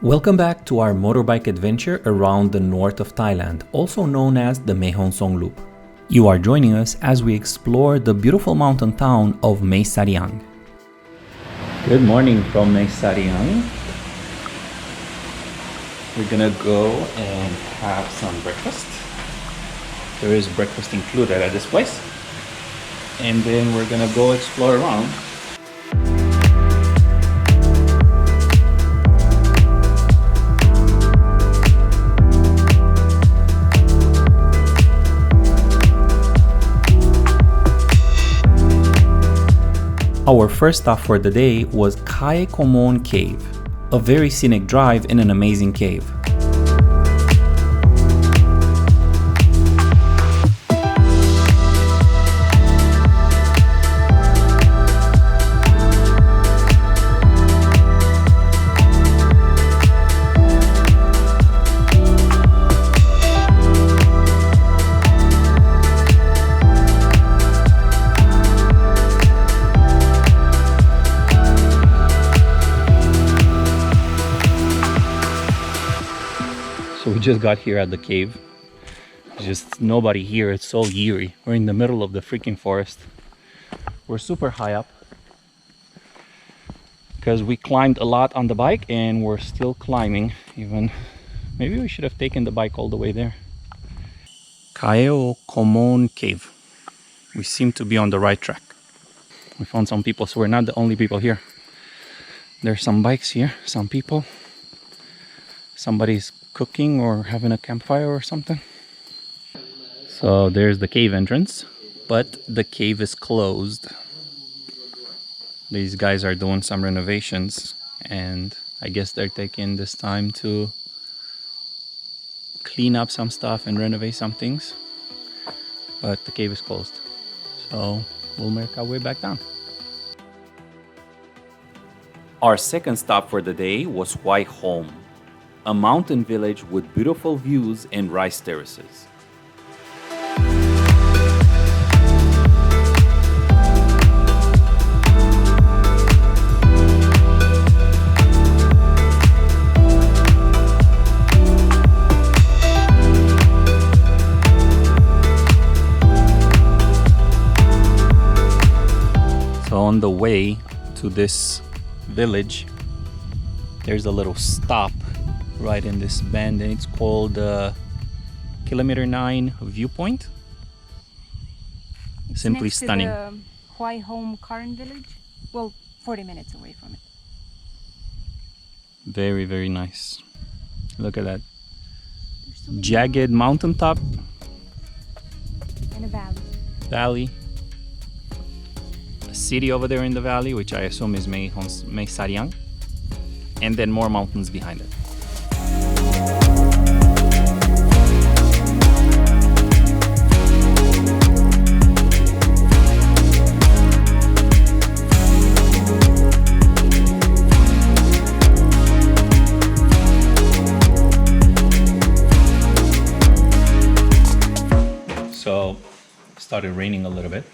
Welcome back to our motorbike adventure around the north of Thailand, also known as the Mae Hong Son Loop. You are joining us as we explore the beautiful mountain town of Mae Sariang. Good morning from Mae Sariang. We're gonna go and have some breakfast. There is breakfast included at this place. And then we're gonna go explore around. Our first stop for the day was Kon Cave, a very scenic drive in an amazing cave. So we just got here at the cave. There's just nobody here. It's so eerie. We're in the middle of the freaking forest. We're super high up because we climbed a lot on the bike and we're still climbing. Even maybe we should have taken the bike all the way there. Kon Cave. We seem to be on the right track. We found some people, so we're not the only people here. There's some bikes here, some people. Somebody's cooking or having a campfire or something. So there's the cave entrance, but the cave is closed. These guys are doing some renovations and I guess they're taking this time to clean up some stuff and renovate some things, but the cave is closed. So we'll make our way back down. Our second stop for the day was Hoi Home, a mountain village with beautiful views and rice terraces. So on the way to this village, there's a little stop right in this bend, and it's called Kilometer 9 Viewpoint. It's Simply next stunning. To the Hoi Home Current Village. Well, 40 minutes away from it. Very, very nice. Look at that. Jagged mountaintop. And a valley. Valley. A city over there in the valley, which I assume is Mae Sariang. And then more mountains behind it. So it started raining a little bit,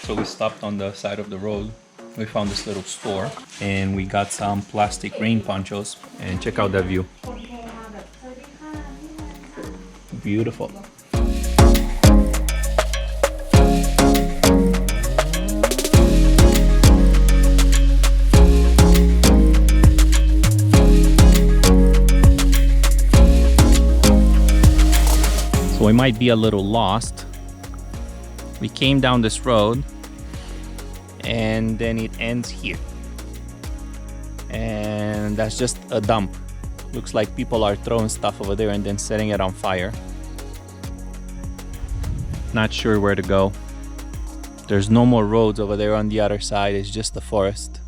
so we stopped on the side of the road. We found this little store and we got some plastic rain ponchos, and check out that view. Beautiful. So we might be a little lost. We came down this road and then it ends here. And that's just a dump. Looks like people are throwing stuff over there and then setting it on fire. Not sure where to go. There's no more roads over there on the other side. It's just the forest.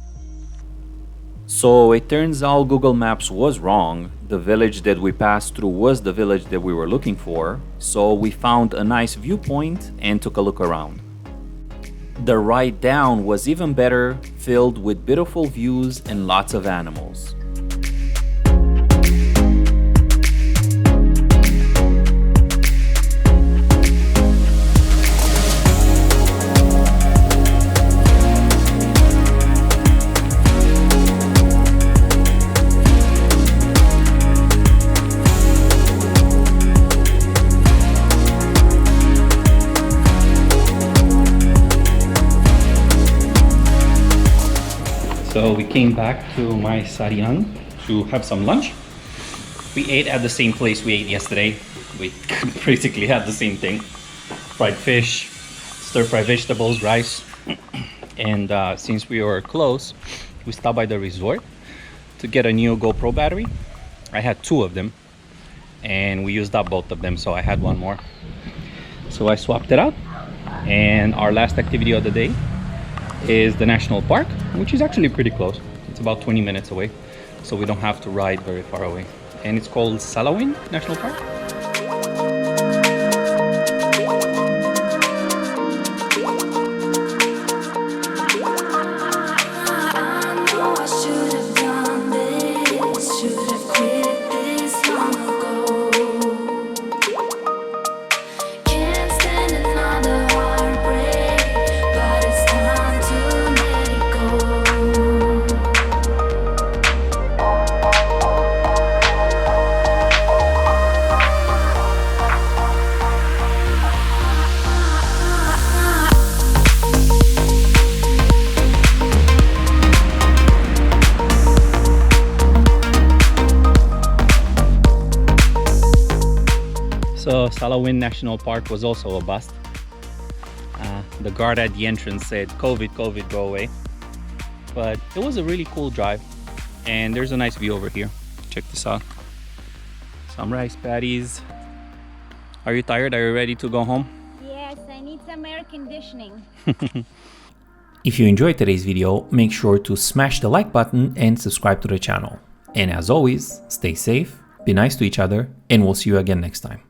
So it turns out Google Maps was wrong. The village that we passed through was the village that we were looking for. So we found a nice viewpoint and took a look around. The ride down was even better, filled with beautiful views and lots of animals. So we came back to my Sariang to have some lunch. We ate at the same place we ate yesterday. We basically had the same thing. Fried fish, stir-fried vegetables, rice. And since we were close, we stopped by the resort to get a new GoPro battery. I had 2 of them and we used up both of them, so I had one more. So I swapped it out, and our last activity of the day is the national park, which is actually pretty close. It's about 20 minutes away, so we don't have to ride very far away. And it's called Salawin National Park. So Salawin National Park was also a bust. The guard at the entrance said, COVID, go away. But it was a really cool drive. And there's a nice view over here. Check this out. Some rice patties. Are you tired? Are you ready to go home? Yes, I need some air conditioning. If you enjoyed today's video, make sure to smash the like button and subscribe to the channel. And as always, stay safe, be nice to each other, and we'll see you again next time.